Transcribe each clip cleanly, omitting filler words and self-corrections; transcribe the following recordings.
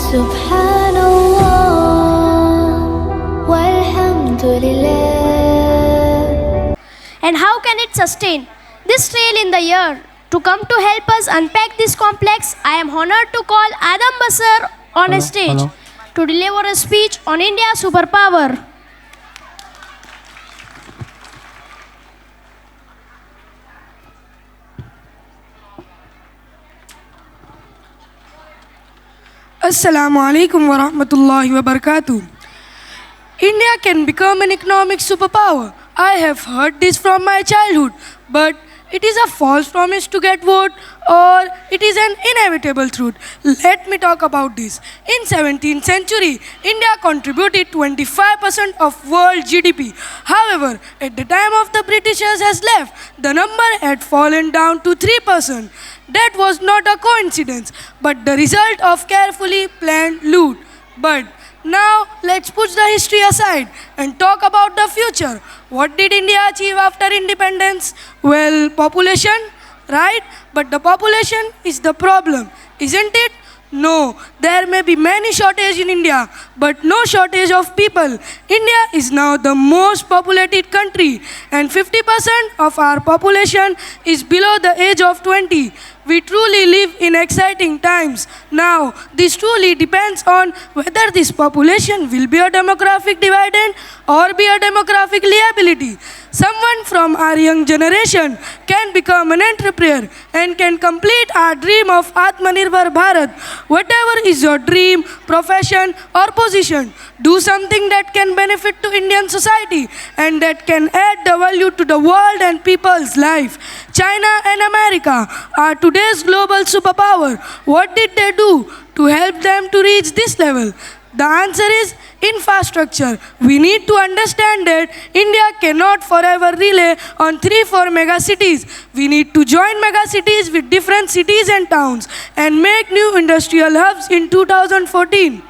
Subhanallah walhamdulillah. And how can it sustain this trail in the year? To come to help us unpack this complex, I am honored to call Adam Basar on a stage to deliver a speech on India's superpower. Assalamu alaikum wa rahmatullahi wa barakatuh. India can become an economic superpower. I have heard this from my childhood, but it is a false promise to get vote, or it is an inevitable truth. Let me talk about this. In 17th century, India contributed 25% of world GDP. However, at the time of the Britishers has left, the number had fallen down to 3%. That was not a coincidence, but the result of carefully planned loot. But now, let's put the history aside and talk about the future. What did India achieve after independence? Well, population, right? But the population is the problem, isn't it? No, there may be many shortage in India, but no shortage of people. India is now the most populated country, and 50% of our population is below the age of 20. We truly live in exciting times. Now, this truly depends on whether this population will be a demographic dividend or be a demographic liability. Someone from our young generation can become an entrepreneur and can complete our dream of Atmanirbhar Bharat. Whatever is your dream, profession or position, do something that can benefit to Indian society and that can add the value to the world and people's life. China and America are today's global superpower. What did they do to help them to reach this level? The answer is infrastructure. We need to understand that India cannot forever rely on 3-4 mega cities. We need to join mega cities with different cities and towns and make new industrial hubs in 2014.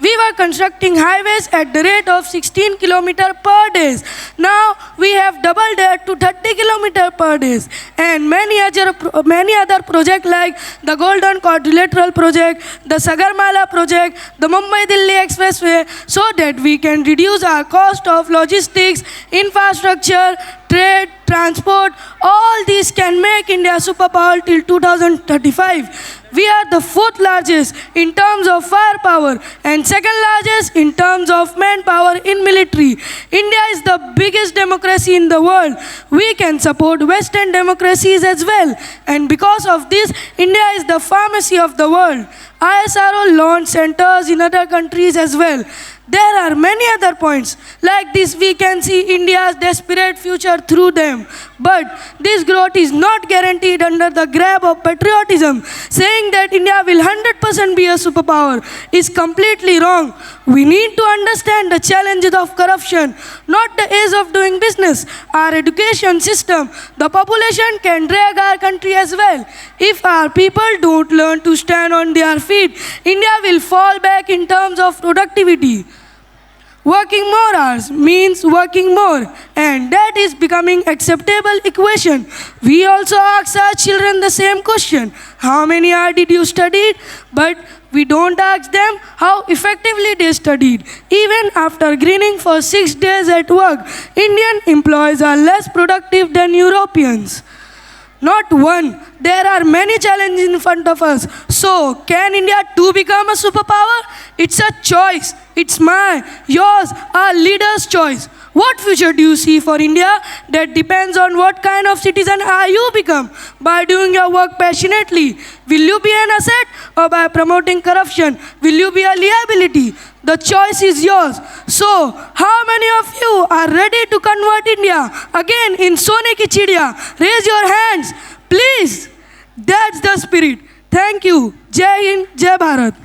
We were constructing highways at the rate of 16 km per day. Now we have doubled that to 30 km per day. And many other projects like the Golden Quadrilateral project, the Sagarmala project, the Mumbai-Delhi Expressway, so that we can reduce our cost of logistics, infrastructure, trade, transport. All these can make India superpower till 2035. We are the 4th largest in terms of firepower and 2nd largest in terms of manpower in military. India is the biggest democracy in the world. We can support Western democracies as well. And because of this, India is the pharmacy of the world. ISRO launched centers in other countries as well. There are many other points. Like this, we can see India's desperate future through them. But this growth is not guaranteed under the grab of patriotism. Saying that India will 100% be a superpower is completely wrong. We need to understand the challenges of corruption, not the ease of doing business. Our education system, the population can drag our country as well. If our people don't learn to stand on their feet, India will fall back in terms of productivity. Working more hours means working more, and that is becoming acceptable equation. We also ask our children the same question: how many hours did you study? But we don't ask them how effectively they studied. Even after greening for 6 days at work, Indian employees are less productive than Europeans. Not one. There are many challenges in front of us. So, can India too become a superpower? It's a choice. It's mine, yours, our leader's choice. What future do you see for India? That depends on what kind of citizen are you become. By doing your work passionately, will you be an asset, or by promoting corruption, will you be a liability? The choice is yours. So, how many of you are ready to convert India again in Sone Ki Chidiya? Raise your hands, please. That's the spirit. Thank you. Jai Hind, Jai Bharat.